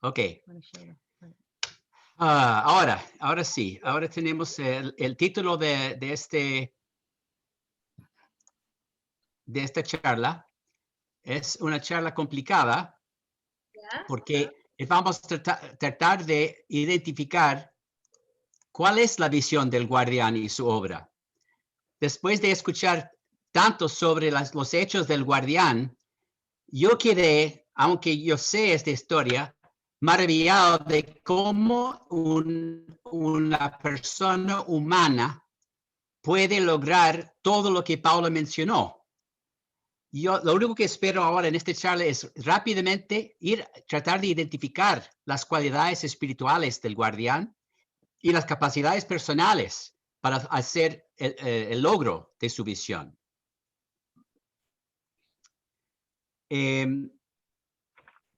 Ok. Ahora sí. Ahora tenemos el título de esta charla. Es una charla complicada porque vamos a tratar de identificar cuál es la visión del guardián y su obra. Después de escuchar tanto sobre los hechos del guardián, yo quedé, aunque yo sé esta historia, maravillado de cómo una persona humana puede lograr todo lo que Pablo mencionó. Yo lo único que espero ahora en esta charla es rápidamente tratar de identificar las cualidades espirituales del guardián y las capacidades personales para hacer el logro de su visión.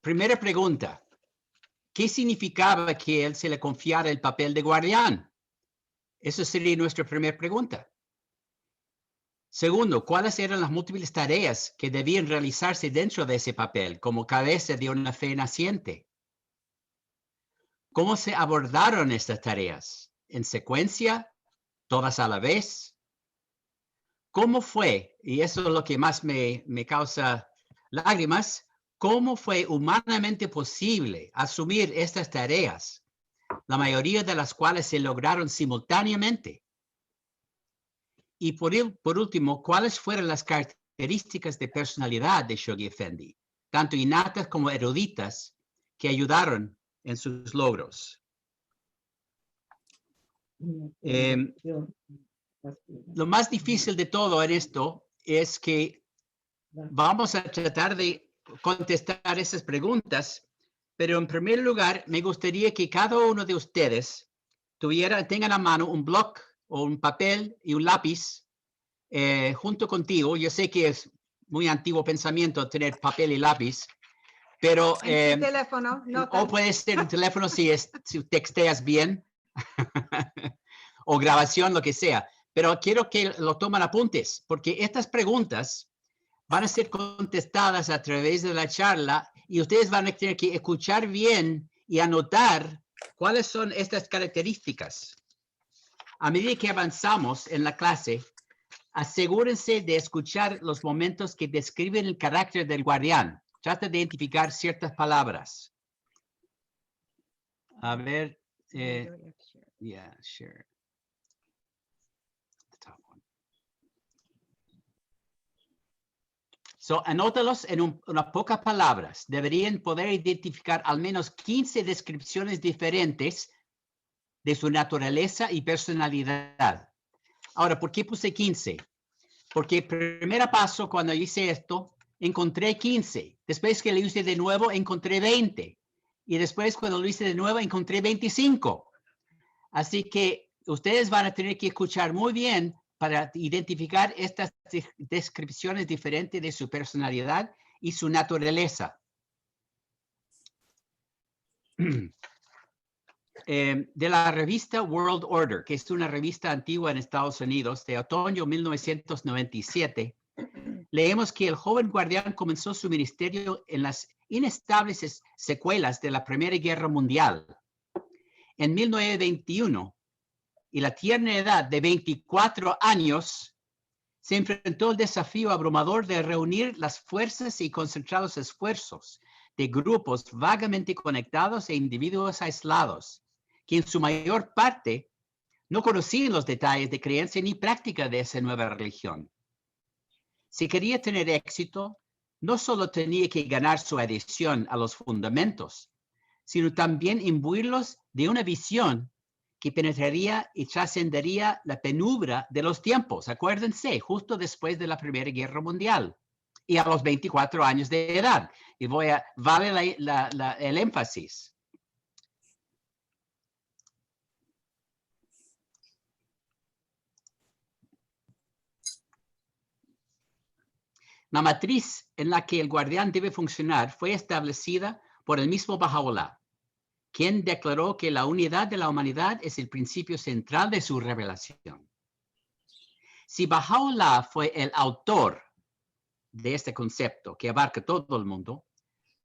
Primera pregunta. ¿Qué significaba que él se le confiara el papel de guardián? Esa sería nuestra primera pregunta. Segundo, ¿cuáles eran las múltiples tareas que debían realizarse dentro de ese papel como cabeza de una fe naciente? ¿Cómo se abordaron estas tareas? ¿En secuencia? ¿Todas a la vez? ¿Cómo fue? Y eso es lo que más me causa lágrimas. ¿Cómo fue humanamente posible asumir estas tareas, la mayoría de las cuales se lograron simultáneamente? Y por último, ¿cuáles fueron las características de personalidad de Shoghi Effendi, tanto innatas como eruditas, que ayudaron en sus logros? Lo más difícil de todo en esto es que vamos a tratar de contestar esas preguntas, pero en primer lugar me gustaría que cada uno de ustedes tengan a mano un bloc o un papel y un lápiz junto contigo. Yo sé que es muy antiguo pensamiento tener papel y lápiz, pero teléfono, o puede ser un teléfono si texteas bien o grabación, lo que sea. Pero quiero que lo tomen apuntes, porque estas preguntas van a ser contestadas a través de la charla y ustedes van a tener que escuchar bien y anotar cuáles son estas características. A medida que avanzamos en la clase, asegúrense de escuchar los momentos que describen el carácter del guardián. Trata de identificar ciertas palabras. A ver. Yeah, sure. The top one. So, anótalos en unas pocas palabras. Deberían poder identificar al menos 15 descripciones diferentes de su naturaleza y personalidad. Ahora, ¿por qué puse 15? Porque el primer paso, cuando hice esto, encontré 15. Después que lo hice de nuevo, encontré 20. Y después, cuando lo hice de nuevo, encontré 25. Así que ustedes van a tener que escuchar muy bien para identificar estas descripciones diferentes de su personalidad y su naturaleza. De la revista World Order, que es una revista antigua en Estados Unidos, de otoño 1997, leemos que el joven guardián comenzó su ministerio en las inestables secuelas de la Primera Guerra Mundial. En 1921, y la tierna edad de 24 años, se enfrentó al desafío abrumador de reunir las fuerzas y concentrar los esfuerzos de grupos vagamente conectados e individuos aislados, que en su mayor parte no conocían los detalles de creencia ni práctica de esa nueva religión. Si quería tener éxito, no solo tenía que ganar su adhesión a los fundamentos, sino también imbuirlos de una visión que penetraría y trascendería la penumbra de los tiempos. Acuérdense, justo después de la Primera Guerra Mundial y a los 24 años de edad. Y vale el énfasis. La matriz en la que el guardián debe funcionar fue establecida por el mismo Baha'u'lláh, quien declaró que la unidad de la humanidad es el principio central de su revelación. Si Baha'u'lláh fue el autor de este concepto que abarca todo el mundo,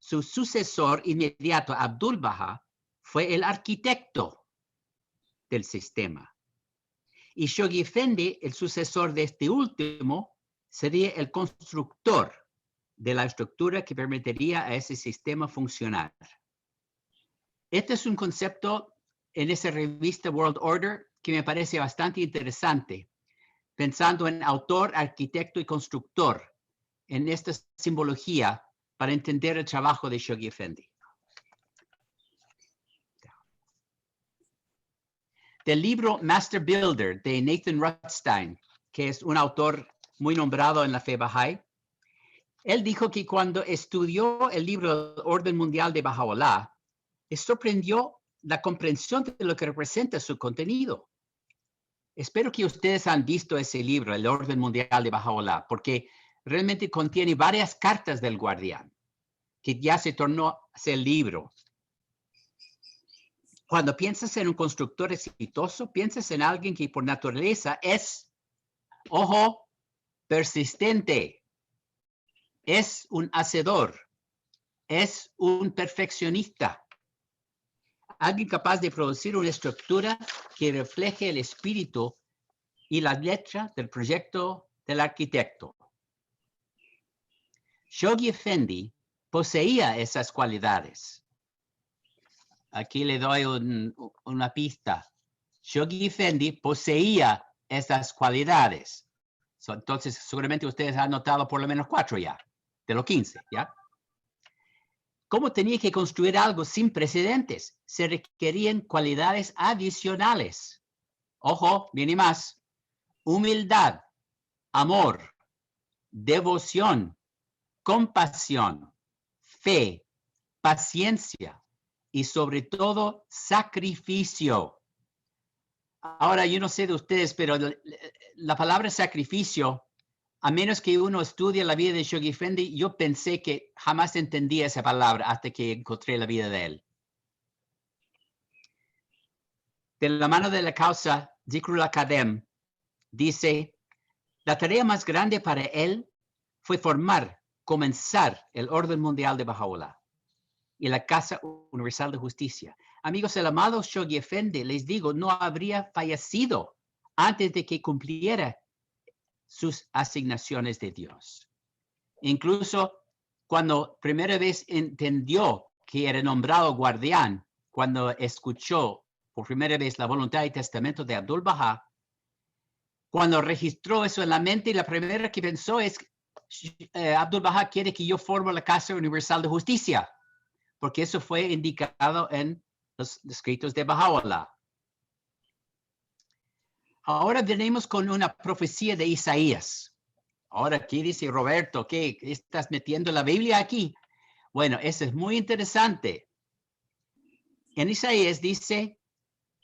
su sucesor inmediato, Abdu'l-Bahá, fue el arquitecto del sistema. Y Shoghi Effendi, el sucesor de este último, sería el constructor de la estructura que permitiría a ese sistema funcionar. Este es un concepto en esa revista World Order que me parece bastante interesante, pensando en autor, arquitecto y constructor en esta simbología para entender el trabajo de Shoghi Effendi. Del libro Master Builder de Nathan Rothstein, que es un autor muy nombrado en la fe Bahá'í, él dijo que cuando estudió el libro Orden Mundial de Baha'u'lláh, le sorprendió la comprensión de lo que representa su contenido. Espero que ustedes han visto ese libro, El Orden Mundial de Baha'u'lláh, porque realmente contiene varias cartas del guardián, que ya se tornó a ser el libro. Cuando piensas en un constructor exitoso, piensas en alguien que por naturaleza es, ojo, persistente, es un hacedor, es un perfeccionista, alguien capaz de producir una estructura que refleje el espíritu y la letra del proyecto del arquitecto. Shoghi Effendi poseía esas cualidades. Aquí le doy una pista. Shoghi Effendi poseía esas cualidades. Entonces, seguramente ustedes han notado por lo menos 4 ya, de los 15, ¿ya? ¿Cómo tenía que construir algo sin precedentes? Se requerían cualidades adicionales. Ojo, viene más. Humildad, amor, devoción, compasión, fe, paciencia y sobre todo sacrificio. Ahora, yo no sé de ustedes, pero la palabra sacrificio, a menos que uno estudie la vida de Shoghi Effendi, yo pensé que jamás entendía esa palabra hasta que encontré la vida de él. De la mano de la causa, Dhikrul Akadem dice, la tarea más grande para él fue comenzar el orden mundial de Baha'u'lláh y la Casa Universal de Justicia. Amigos, el amado Shoghi Effendi, les digo, no habría fallecido antes de que cumpliera sus asignaciones de Dios. Incluso cuando primera vez entendió que era nombrado guardián, cuando escuchó por primera vez la voluntad y testamento de Abdu'l-Bahá, cuando registró eso en la mente, la primera que pensó es, Abdu'l-Bahá quiere que yo forme la Casa Universal de Justicia, porque eso fue indicado en los escritos de Baha'u'lláh. Ahora venimos con una profecía de Isaías. Ahora aquí dice Roberto, ¿qué estás metiendo la Biblia aquí? Bueno, eso es muy interesante. En Isaías dice,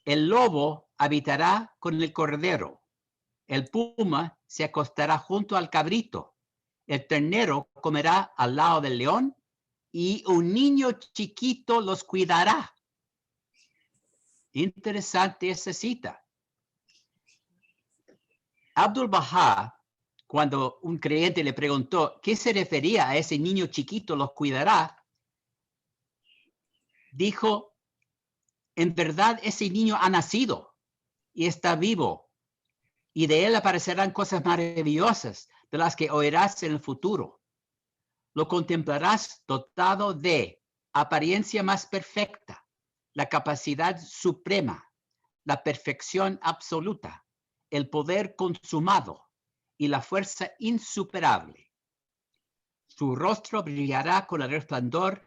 el lobo habitará con el cordero, el puma se acostará junto al cabrito, el ternero comerá al lado del león y un niño chiquito los cuidará. Interesante esa cita. Abdu'l-Bahá, cuando un creyente le preguntó qué se refería a ese niño chiquito los cuidará, dijo, en verdad ese niño ha nacido y está vivo, y de él aparecerán cosas maravillosas de las que oirás en el futuro. Lo contemplarás dotado de apariencia más perfecta, la capacidad suprema, la perfección absoluta, el poder consumado y la fuerza insuperable. Su rostro brillará con el resplandor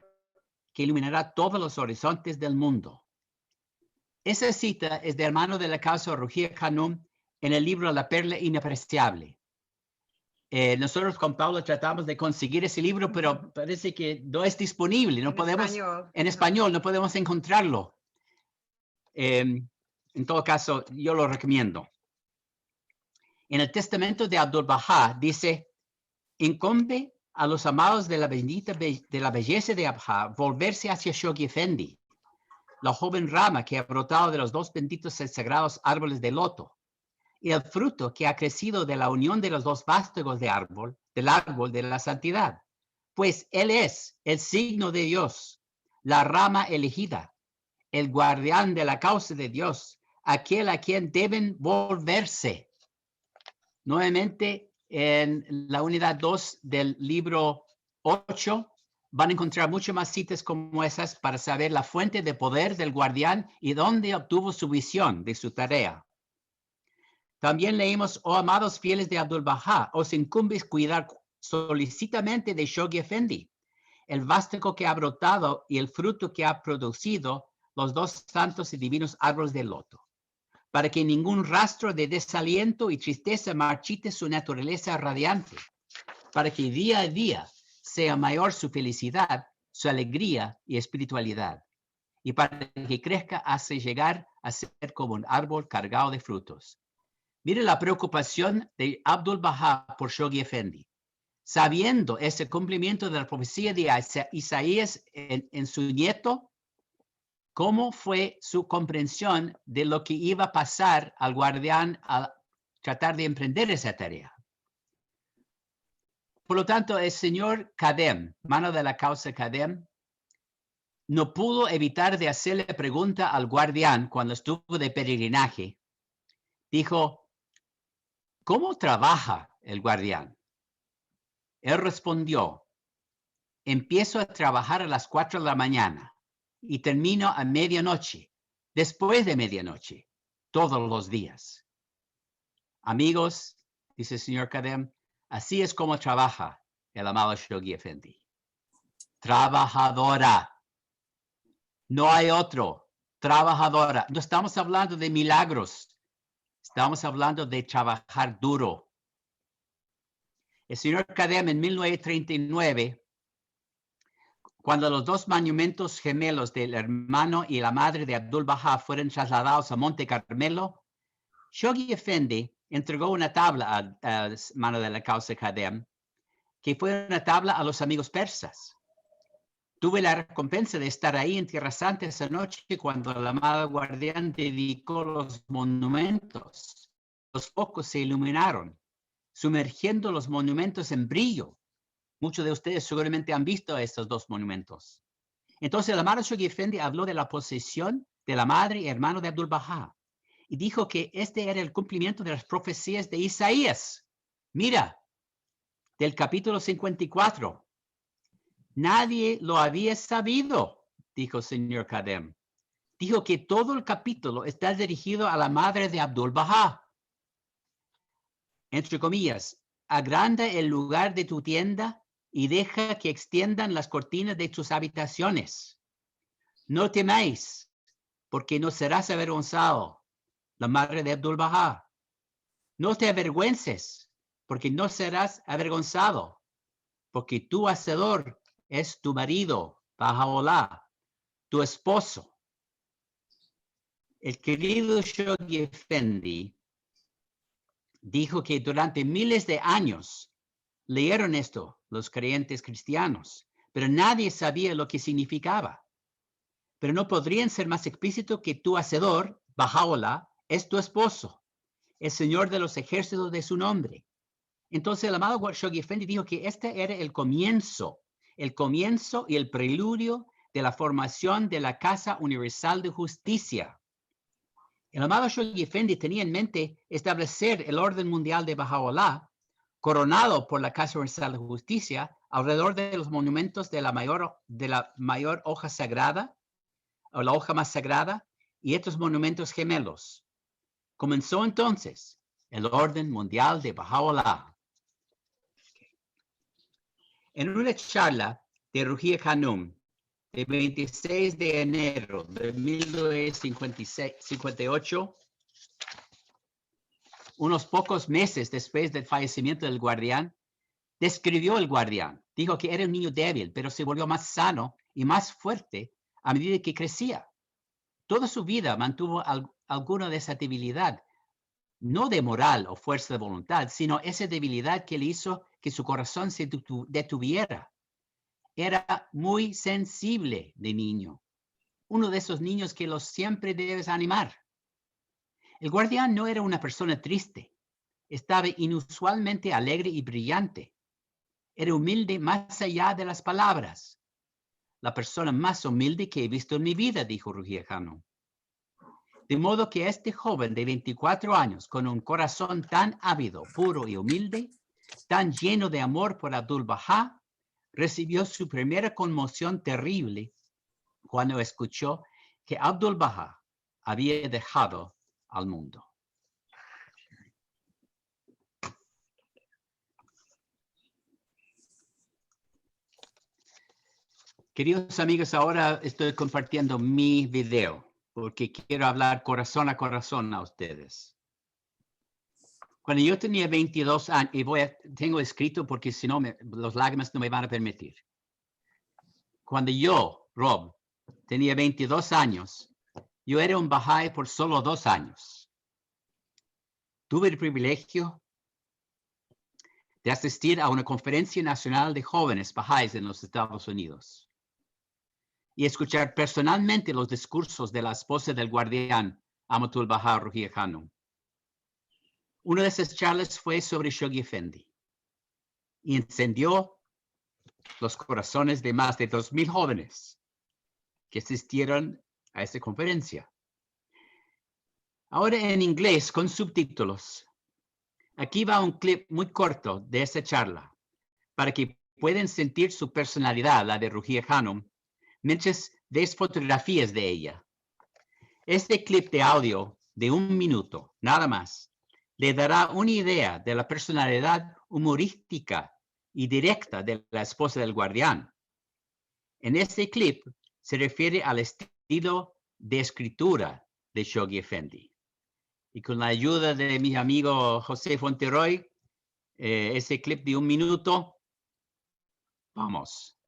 que iluminará todos los horizontes del mundo. Esa cita es de hermano de la causa Ruhiyah Khanum en el libro La Perla Inapreciable. Nosotros con Pablo tratamos de conseguir ese libro, pero parece que no es disponible. No podemos, en español, no podemos encontrarlo. En todo caso, yo lo recomiendo. En el testamento de Abdu'l-Bahá dice, incumbe a los amados de la belleza de Abha volverse hacia Shoghi Effendi, la joven rama que ha brotado de los 2 benditos y sagrados árboles de loto, y el fruto que ha crecido de la unión de los 2 vástagos del árbol de la santidad, Pues Él es el signo de Dios, la rama elegida, el guardián de la causa de Dios, aquel a quien deben volverse. Nuevamente, en la unidad 2 del libro 8, van a encontrar muchas más citas como esas para saber la fuente de poder del guardián y dónde obtuvo su visión de su tarea. También leímos, oh amados fieles de Abdu'l-Bahá, os incumbe cuidar solicitamente de Shoghi Effendi, el vástago que ha brotado y el fruto que ha producido los dos santos y divinos árboles del loto, para que ningún rastro de desaliento y tristeza marchite su naturaleza radiante, para que día a día sea mayor su felicidad, su alegría y espiritualidad, y para que crezca hasta llegar a ser como un árbol cargado de frutos. Mire la preocupación de Abdu'l-Bahá por Shoghi Effendi. Sabiendo ese cumplimiento de la profecía de Isaías en su nieto, ¿cómo fue su comprensión de lo que iba a pasar al guardián al tratar de emprender esa tarea? Por lo tanto, el señor Kadem, mano de la causa Kadem, no pudo evitar de hacerle pregunta al guardián cuando estuvo de peregrinaje. Dijo, ¿cómo trabaja el guardián? Él respondió, empiezo a trabajar a las 4 de la mañana y termino a medianoche, después de medianoche, todos los días. Amigos, dice el señor Kadem, así es como trabaja el amado Shoghi Effendi. Trabajadora. No hay otro. Trabajadora. No estamos hablando de milagros. Estamos hablando de trabajar duro. El señor Kadem en 1939, cuando los dos monumentos gemelos del hermano y la madre de Abdu'l-Bahá fueron trasladados a Monte Carmelo, Shoghi Effendi entregó una tabla a mano de la causa Kadem, que fue una tabla a los amigos persas. Tuve la recompensa de estar ahí en Tierra Santa esa noche cuando el amado guardián dedicó los monumentos. Los focos se iluminaron, sumergiendo los monumentos en brillo. Muchos de ustedes seguramente han visto estos dos monumentos. Entonces el amado Shoghi Effendi habló de la posesión de la madre y hermano de Abdu'l-Bahá y dijo que este era el cumplimiento de las profecías de Isaías. Mira, del capítulo 54. Nadie lo había sabido, dijo el señor Kadem. Dijo que todo el capítulo está dirigido a la madre de Abdu'l-Bahá. Entre comillas, agranda el lugar de tu tienda y deja que extiendan las cortinas de tus habitaciones. No temáis, porque no serás avergonzado, la madre de Abdu'l-Bahá. No te avergüences, porque no serás avergonzado, porque tu hacedor es tu marido, Baha'u'lláh, tu esposo. El querido Shoghi Effendi dijo que durante miles de años leyeron esto los creyentes cristianos, pero nadie sabía lo que significaba. Pero no podrían ser más explícito que tu hacedor, Baha'u'lláh, es tu esposo, el Señor de los ejércitos de su nombre. Entonces el amado Shoghi Effendi dijo que este era el comienzo y el preludio de la formación de la Casa Universal de Justicia. El amado Shoghi Effendi tenía en mente establecer el orden mundial de Baha'u'lláh, coronado por la Casa Universal de Justicia, alrededor de los monumentos de la mayor hoja sagrada, o la hoja más sagrada, y estos monumentos gemelos. Comenzó entonces el orden mundial de Baha'u'lláh. En una charla de Ruhollah Khanum, el 26 de enero de 1958, unos pocos meses después del fallecimiento del guardián, describió el guardián. Dijo que era un niño débil, pero se volvió más sano y más fuerte a medida que crecía. Toda su vida mantuvo alguna de esa debilidad, no de moral o fuerza de voluntad, sino esa debilidad que le hizo que su corazón se detuviera. Era muy sensible de niño. Uno de esos niños que los siempre debes animar. El guardián no era una persona triste. Estaba inusualmente alegre y brillante. Era humilde más allá de las palabras. La persona más humilde que he visto en mi vida, dijo Ruggiero Hanum. De modo que este joven de 24 años, con un corazón tan ávido, puro y humilde, tan lleno de amor por Abdu'l-Bahá, recibió su primera conmoción terrible cuando escuchó que Abdu'l-Bahá había dejado al mundo. Queridos amigos, ahora estoy compartiendo mi video porque quiero hablar corazón a corazón a ustedes. Cuando yo tenía 22 años, y tengo escrito porque si no, los lágrimas no me van a permitir. Cuando yo, Rob, tenía 22 años, yo era un Bahá'í por solo 2 años. Tuve el privilegio de asistir a una conferencia nacional de jóvenes Bahá'ís en los Estados Unidos y escuchar personalmente los discursos de la esposa del guardián, Amatul Baha Ruggiero Hanum. Una de esas charlas fue sobre Shoghi Effendi y encendió los corazones de más de 2,000 jóvenes que asistieron a esa conferencia. Ahora en inglés con subtítulos. Aquí va un clip muy corto de esa charla para que puedan sentir su personalidad, la de Ruggiero Hanum, mientras ves fotografías de ella. Este clip de audio de 1 minuto, nada más, le dará una idea de la personalidad humorística y directa de la esposa del guardián. En este clip se refiere al estilo de escritura de Shoghi Effendi. Y con la ayuda de mi amigo José Fonteroy, ese clip de 1 minuto, vamos.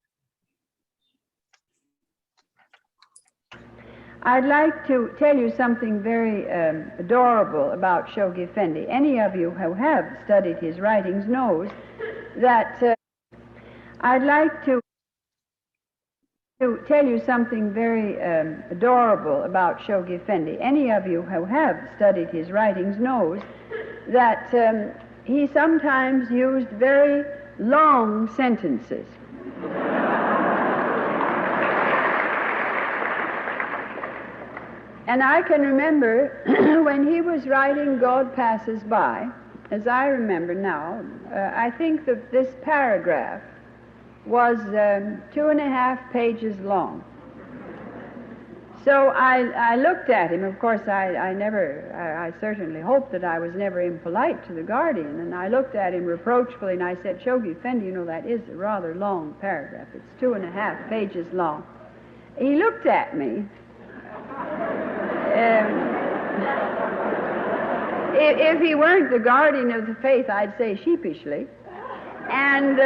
I'd like to tell you something very adorable about Shoghi Effendi. Any of you who have studied his writings knows that I'd like to tell you something very adorable about Shoghi Effendi. Any of you who have studied his writings knows that he sometimes used very long sentences. And I can remember when he was writing God Passes By, as I remember now, I think that this paragraph was 2.5 pages long. So I looked at him. Of course, I certainly hope that I was never impolite to the guardian. And I looked at him reproachfully and I said, Shoghi Effendi, you know, that is a rather long paragraph. It's 2.5 pages long. He looked at me. If he weren't the guardian of the faith, I'd say sheepishly. And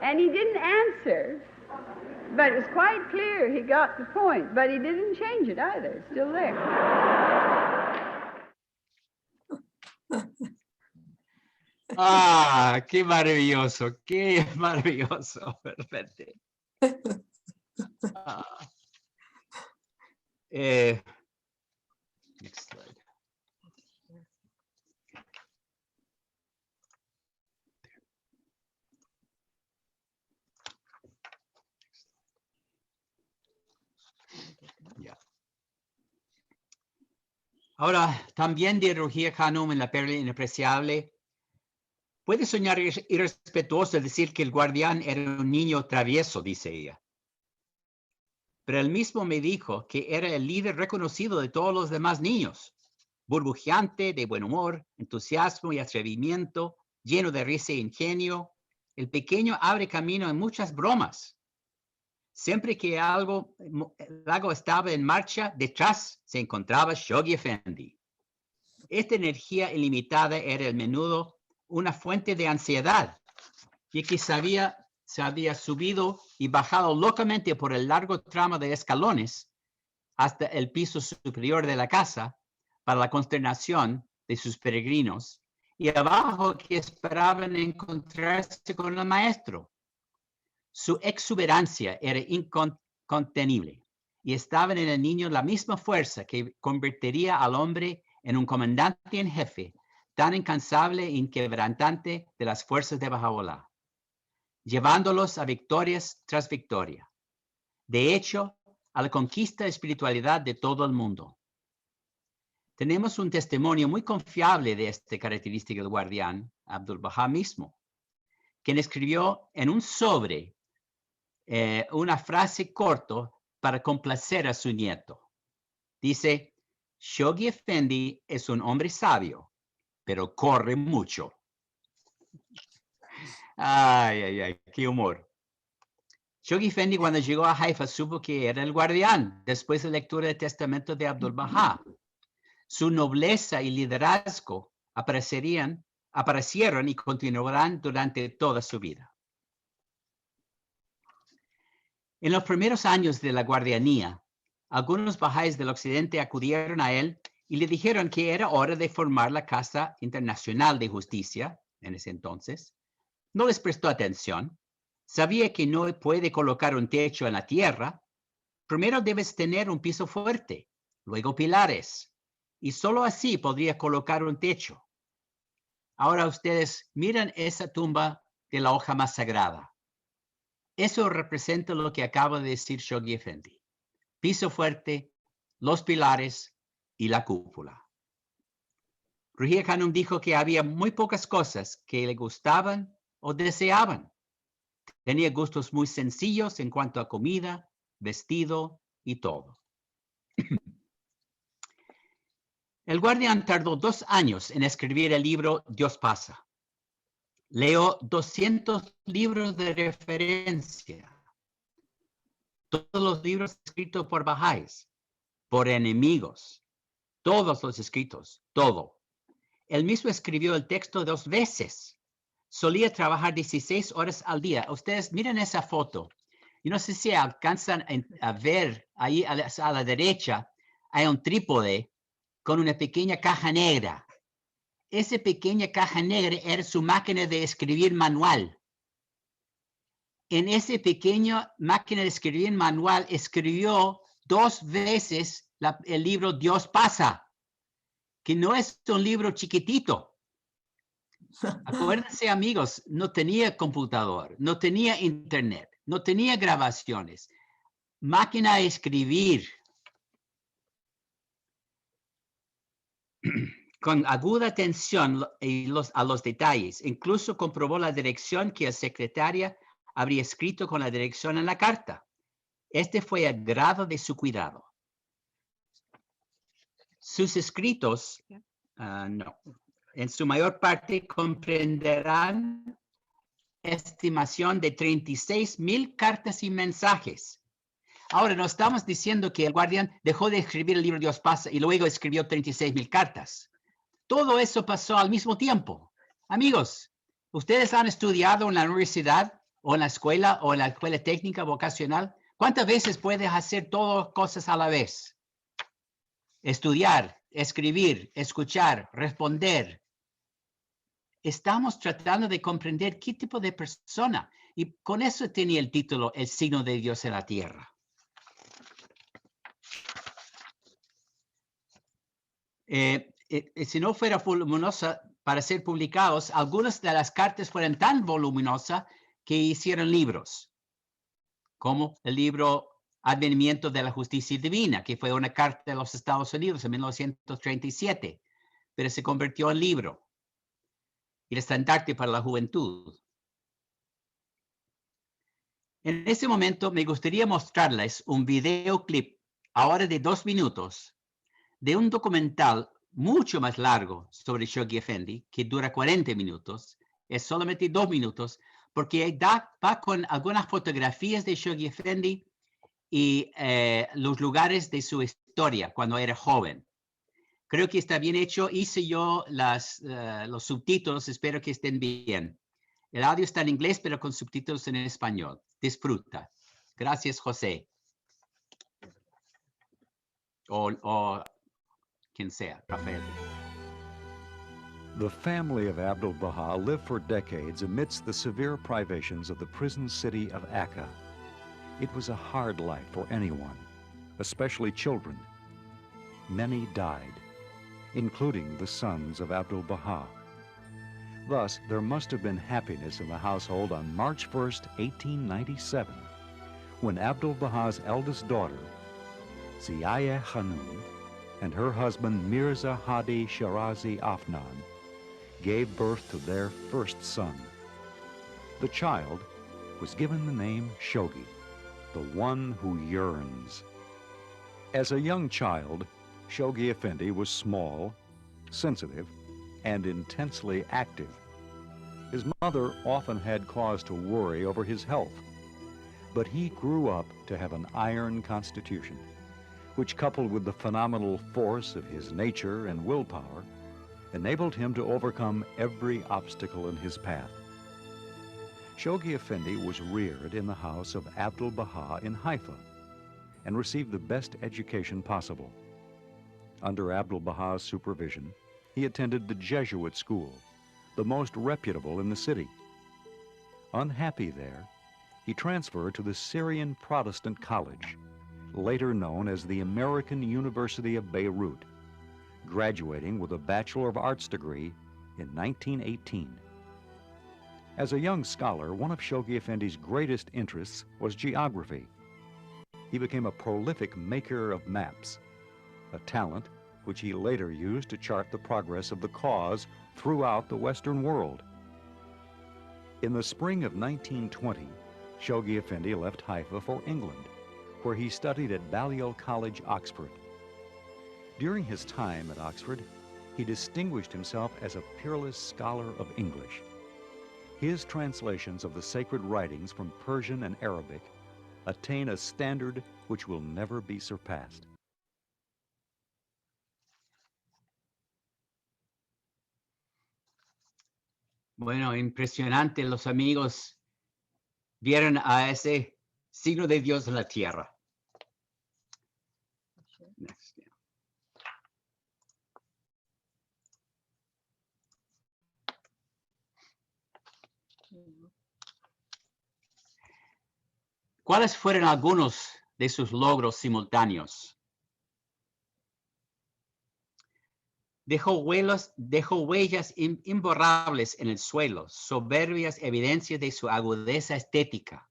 and he didn't answer, but it was quite clear he got the point, but he didn't change it either. It's still there. Ah, qué maravilloso, perfecto. Next slide. Yeah. Ahora, también de Ruggiero Hanum en La Perla Inapreciable, puede soñar irrespetuoso decir que el guardián era un niño travieso, dice ella. Pero él mismo me dijo que era el líder reconocido de todos los demás niños, burbujeante, de buen humor, entusiasmo y atrevimiento, lleno de risa e ingenio. El pequeño abre camino en muchas bromas. Siempre que algo estaba en marcha, detrás se encontraba Shoghi Effendi. Esta energía ilimitada era a menudo una fuente de ansiedad, y que se había subido y bajado locamente por el largo tramo de escalones hasta el piso superior de la casa para la consternación de sus peregrinos, y abajo que esperaban encontrarse con el maestro. Su exuberancia era incontenible y estaba en el niño la misma fuerza que convertiría al hombre en un comandante en jefe tan incansable e inquebrantante de las fuerzas de Baha'u'lláh, llevándolos a victorias tras victoria. De hecho, a la conquista de espiritualidad de todo el mundo. Tenemos un testimonio muy confiable de esta característica del guardián, Abdu'l-Bahá mismo, quien escribió en un sobre una frase corta para complacer a su nieto. Dice, Shoghi Effendi es un hombre sabio, pero corre mucho. Ay, qué humor. Shoghi Effendi cuando llegó a Haifa supo que era el guardián después de la lectura del testamento de Abdu'l-Bahá. Su nobleza y liderazgo aparecieron y continuarán durante toda su vida. En los primeros años de la guardianía, algunos bahá'ís del occidente acudieron a él y le dijeron que era hora de formar la Casa Internacional de Justicia, en ese entonces. No les prestó atención. Sabía que no puede colocar un techo en la tierra. Primero debes tener un piso fuerte, luego pilares, y solo así podría colocar un techo. Ahora ustedes miran esa tumba de la hoja más sagrada. Eso representa lo que acaba de decir Shoghi Effendi. Piso fuerte, los pilares y la cúpula. Rujia Khanum dijo que había muy pocas cosas que le gustaban o deseaban. Tenía gustos muy sencillos en cuanto a comida, vestido y todo. El guardián tardó 2 años en escribir el libro Dios pasa. Leo 200 libros de referencia. Todos los libros escritos por bahá'ís, por enemigos. Todos los escritos, todo. Él mismo escribió el texto 2 veces. Solía trabajar 16 horas al día. Ustedes miren esa foto. Yo no sé si alcanzan a ver ahí a la derecha, hay un trípode con una pequeña caja negra. Esa pequeña caja negra era su máquina de escribir manual. En esa pequeña máquina de escribir manual escribió 2 veces el libro Dios pasa, que no es un libro chiquitito. Acuérdense, amigos, no tenía computador, no tenía internet, no tenía grabaciones. Máquina de escribir. Con aguda atención a los detalles. Incluso comprobó la dirección que la secretaria habría escrito con la dirección en la carta. Este fue el grado de su cuidado. Sus escritos, en su mayor parte comprenderán estimación de 36,000 cartas y mensajes. Ahora, no estamos diciendo que el guardián dejó de escribir el libro Dios pasa y luego escribió 36,000 cartas. Todo eso pasó al mismo tiempo. Amigos, ¿ustedes han estudiado en la universidad o en la escuela técnica vocacional? ¿Cuántas veces puedes hacer todas cosas a la vez? Estudiar, escribir, escuchar, responder. Estamos tratando de comprender qué tipo de persona. Y con eso tenía el título, El signo de Dios en la tierra. Si no fuera voluminosa para ser publicados, algunas de las cartas fueron tan voluminosas que hicieron libros, como el libro Advenimiento de la Justicia Divina, que fue una carta de los Estados Unidos en 1937, pero se convirtió en libro. Y el estandarte para la juventud. En este momento me gustaría mostrarles un videoclip, ahora de 2 minutos, de un documental mucho más largo sobre Shoghi Effendi, que dura 40 minutos, es solamente 2 minutos, porque va con algunas fotografías de Shoghi Effendi y los lugares de su historia cuando era joven. Creo que está bien hecho. Hice yo los subtítulos, espero que estén bien. El audio está en inglés, pero con subtítulos en español. Disfruta. Gracias, José. O quien sea, Rafael. The family of Abdu'l-Bahá lived for decades amidst the severe privations of the prison city of Akka. It was a hard life for anyone, especially children. Many died. including the sons of Abdu'l-Baha. Thus, there must have been happiness in the household on March 1st, 1897, when Abdu'l-Baha's eldest daughter, Ziaya Khanum, and her husband Mirza Hadi Shirazi Afnan gave birth to their first son. The child was given the name Shoghi, the one who yearns. As a young child, Shoghi Effendi was small, sensitive, and intensely active. His mother often had cause to worry over his health, but he grew up to have an iron constitution, which, coupled with the phenomenal force of his nature and willpower, enabled him to overcome every obstacle in his path. Shoghi Effendi was reared in the house of Abdu'l-Baha in Haifa and received the best education possible. Under Abdu'l-Baha's supervision, he attended the Jesuit school, the most reputable in the city. Unhappy there, he transferred to the Syrian Protestant College, later known as the American University of Beirut, graduating with a Bachelor of Arts degree in 1918. As a young scholar, one of Shoghi Effendi's greatest interests was geography. He became a prolific maker of maps, a talent which he later used to chart the progress of the cause throughout the Western world. In the spring of 1920, Shoghi Effendi left Haifa for England, where he studied at Balliol College, Oxford. During his time at Oxford, he distinguished himself as a peerless scholar of English. His translations of the sacred writings from Persian and Arabic attain a standard which will never be surpassed. Bueno, impresionante. Los amigos vieron a ese signo de Dios en la tierra. Next, yeah. ¿Cuáles fueron algunos de sus logros simultáneos? Dejó huellas imborrables en el suelo, soberbias evidencias de su agudeza estética.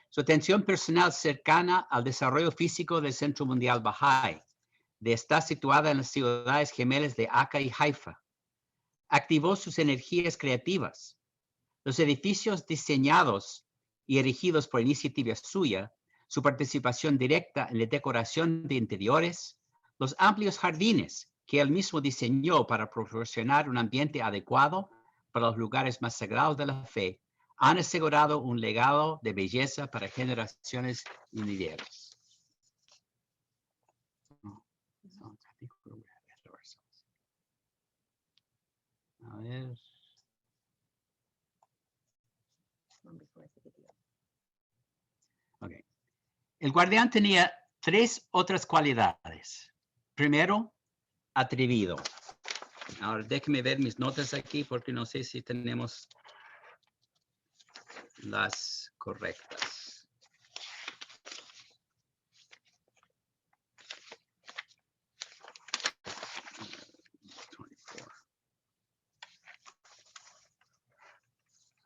Su atención personal cercana al desarrollo físico del Centro Mundial Bahá'í, de estar situada en las ciudades gemelas de Akka y Haifa. Activó sus energías creativas. Los edificios diseñados y erigidos por iniciativa suya, su participación directa en la decoración de interiores, los amplios jardines que él mismo diseñó para proporcionar un ambiente adecuado para los lugares más sagrados de la fe, han asegurado un legado de belleza para generaciones venideras. A ver. Okay. El guardián tenía 3 otras cualidades. Primero, atrevido. Ahora déjenme ver mis notas aquí porque no sé si tenemos las correctas.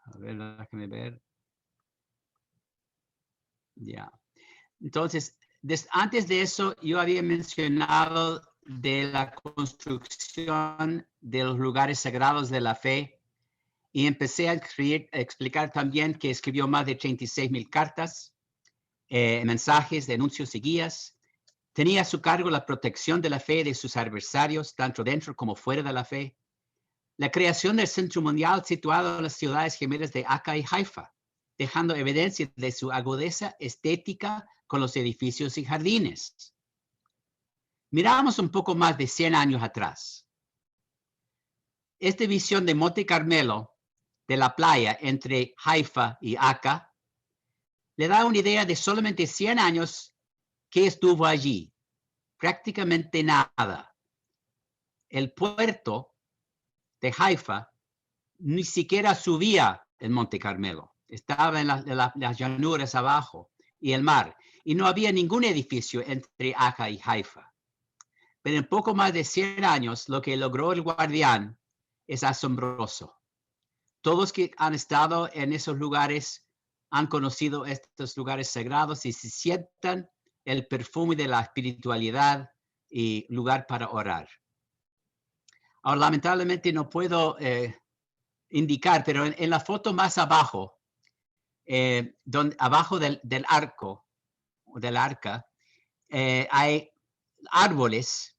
A ver, déjenme ver. Ya. Entonces, antes de eso, yo había mencionado de la construcción de los lugares sagrados de la fe y empecé a explicar también que escribió más de 36,000 cartas, mensajes, denuncios y guías. Tenía a su cargo la protección de la fe de sus adversarios, tanto dentro como fuera de la fe. La creación del Centro Mundial situado en las ciudades gemelas de Akka y Haifa, dejando evidencia de su agudeza estética con los edificios y jardines. Miramos un poco más de 100 años atrás. Esta visión de Monte Carmelo, de la playa entre Haifa y Akka, le da una idea de solamente 100 años que estuvo allí. Prácticamente nada. El puerto de Haifa ni siquiera subía el Monte Carmelo. Estaba en las llanuras abajo y el mar. Y no había ningún edificio entre Akka y Haifa. Pero en poco más de 100 años, lo que logró el guardián es asombroso. Todos que han estado en esos lugares han conocido estos lugares sagrados y se sientan el perfume de la espiritualidad y lugar para orar. Ahora, lamentablemente no puedo indicar, pero en la foto más abajo, abajo del arco, o del arca, hay árboles,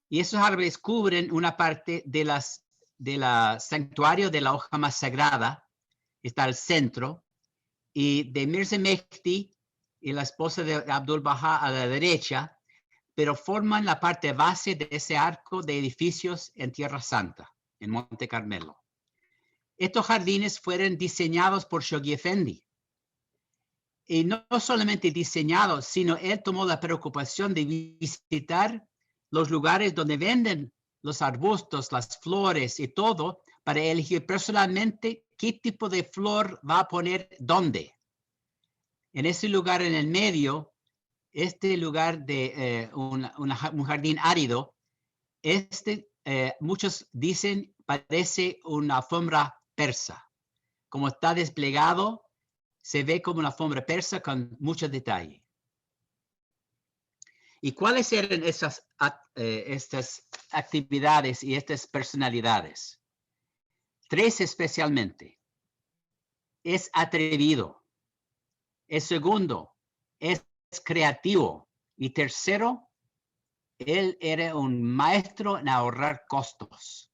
y esos árboles cubren una parte de la santuario de la hoja más sagrada, está al centro, y de Mirza Mehdi y la esposa de Abdul Baha a la derecha, pero forman la parte base de ese arco de edificios en Tierra Santa, en Monte Carmelo. Estos jardines fueron diseñados por Shoghi Effendi. Y no solamente diseñados, sino él tomó la preocupación de visitar los lugares donde venden los arbustos, las flores y todo, para elegir personalmente qué tipo de flor va a poner dónde. En ese lugar en el medio, este lugar de un jardín árido, muchos dicen parece una alfombra persa. Como está desplegado, se ve como una alfombra persa con mucho detalle. ¿Y cuáles eran estas actividades y estas personalidades? 3 especialmente. Es atrevido. El segundo, es creativo. Y tercero, él era un maestro en ahorrar costos.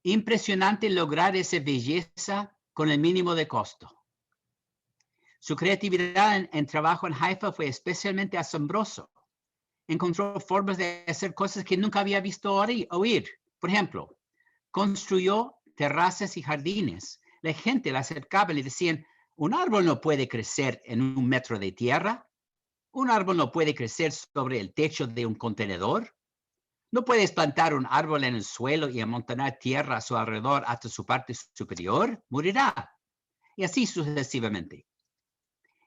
Impresionante lograr esa belleza con el mínimo de costo. Su creatividad en trabajo en Haifa fue especialmente asombroso. Encontró formas de hacer cosas que nunca había visto oír. Por ejemplo, construyó terrazas y jardines. La gente la acercaba y le decían, un árbol no puede crecer en 1 metro de tierra. Un árbol no puede crecer sobre el techo de un contenedor. No puedes plantar un árbol en el suelo y amontonar tierra a su alrededor hasta su parte superior. Morirá. Y así sucesivamente.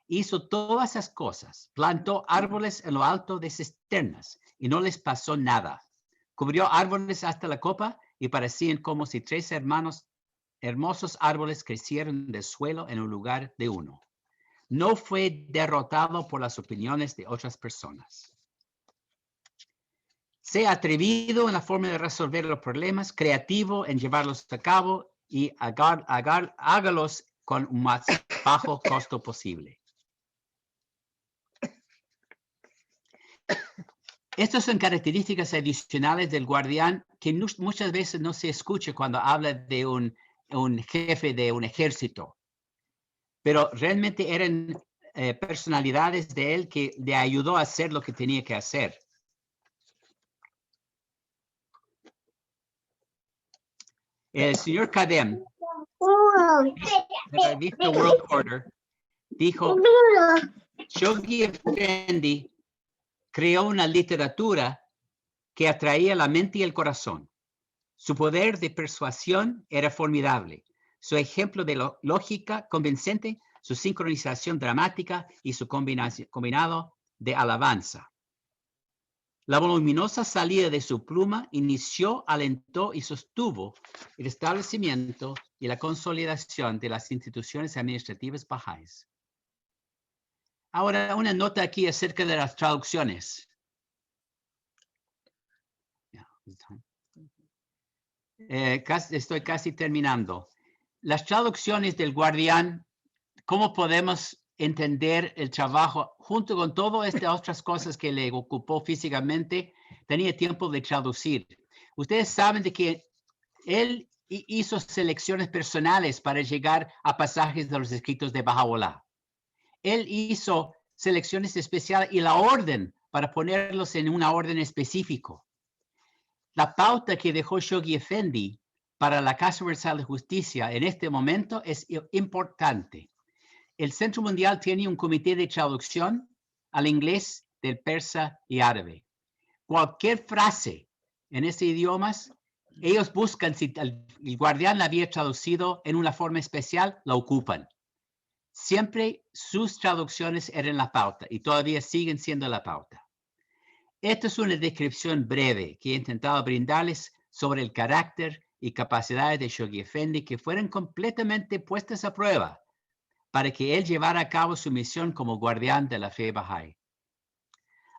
Hizo todas esas cosas. Plantó árboles en lo alto de cisternas y no les pasó nada. Cubrió árboles hasta la copa y parecían como si 3 hermosos árboles crecieran del suelo en un lugar de uno. No fue derrotado por las opiniones de otras personas. Sea atrevido en la forma de resolver los problemas, creativo en llevarlos a cabo y hágalos con un más bajo costo posible. Estas son características adicionales del guardián que muchas veces no se escucha cuando habla de un jefe de un ejército. Pero realmente eran personalidades de él que le ayudó a hacer lo que tenía que hacer. El señor Kadem, de la revista World Order, dijo, Shoghi Effendi creó una literatura que atraía la mente y el corazón. Su poder de persuasión era formidable. Su ejemplo de lógica convincente, su sincronización dramática y su combinado de alabanza. La voluminosa salida de su pluma inició, alentó y sostuvo el establecimiento y la consolidación de las instituciones administrativas bahá'ís. Ahora, una nota aquí acerca de las traducciones. Estoy casi terminando. Las traducciones del guardián, ¿cómo podemos entender el trabajo junto con todas estas otras cosas que le ocupó físicamente? Tenía tiempo de traducir. Ustedes saben de que él hizo selecciones personales para llegar a pasajes de los escritos de Baha'u'lláh. Él hizo selecciones especiales y la orden para ponerlos en una orden específico. La pauta que dejó Shoghi Effendi para la Casa Universal de Justicia en este momento es importante. El Centro Mundial tiene un comité de traducción al inglés, del persa y árabe. Cualquier frase en esos idiomas, ellos buscan si el guardián la había traducido en una forma especial, la ocupan. Siempre sus traducciones eran la pauta y todavía siguen siendo la pauta. Esta es una descripción breve que he intentado brindarles sobre el carácter y capacidades de Shoghi Effendi que fueron completamente puestas a prueba para que él llevara a cabo su misión como guardián de la fe Bahá'í.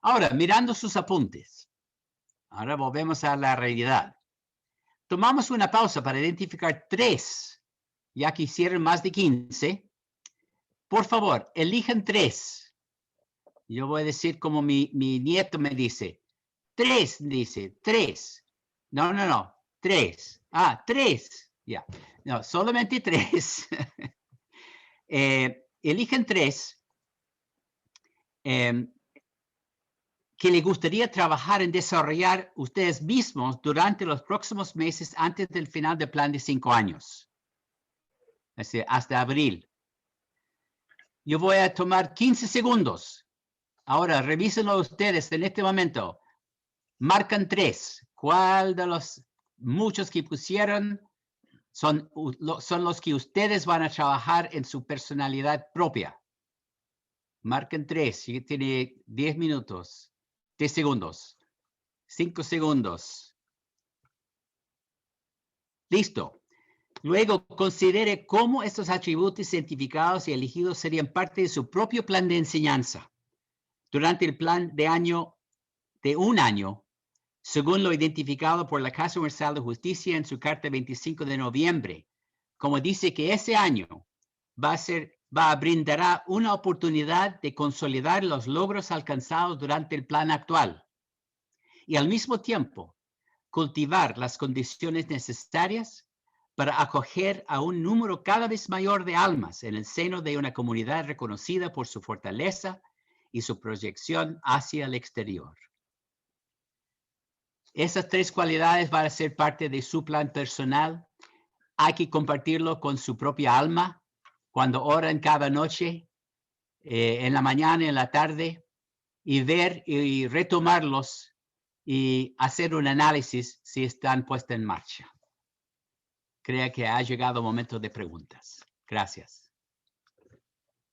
Ahora, mirando sus apuntes, ahora volvemos a la realidad. Tomamos una pausa para identificar 3, ya que hicieron más de 15. Por favor, elijan 3. Yo voy a decir como mi nieto me dice. 3, dice, 3. No, 3. 3. Ya. No, solamente 3. Eligen 3 que le gustaría trabajar en desarrollar ustedes mismos durante los próximos meses antes del final del plan de 5 años. Es decir, hasta abril. Yo voy a tomar 15 segundos. Ahora, revísenlo ustedes en este momento. Marcan 3. ¿Cuál de los muchos que pusieron son los que ustedes van a trabajar en su personalidad propia? Marquen 3. Tiene 10 minutos. 10 segundos. 5 segundos. Listo. Luego, considere cómo estos atributos identificados y elegidos serían parte de su propio plan de enseñanza durante el plan de un año, según lo identificado por la Casa Universal de Justicia en su carta 25 de noviembre. Como dice que ese año brindará una oportunidad de consolidar los logros alcanzados durante el plan actual y al mismo tiempo cultivar las condiciones necesarias para acoger a un número cada vez mayor de almas en el seno de una comunidad reconocida por su fortaleza y su proyección hacia el exterior. Esas 3 cualidades van a ser parte de su plan personal. Hay que compartirlo con su propia alma cuando oran cada noche, en la mañana y en la tarde, y ver y retomarlos y hacer un análisis si están puestos en marcha. Creo que ha llegado el momento de preguntas. Gracias.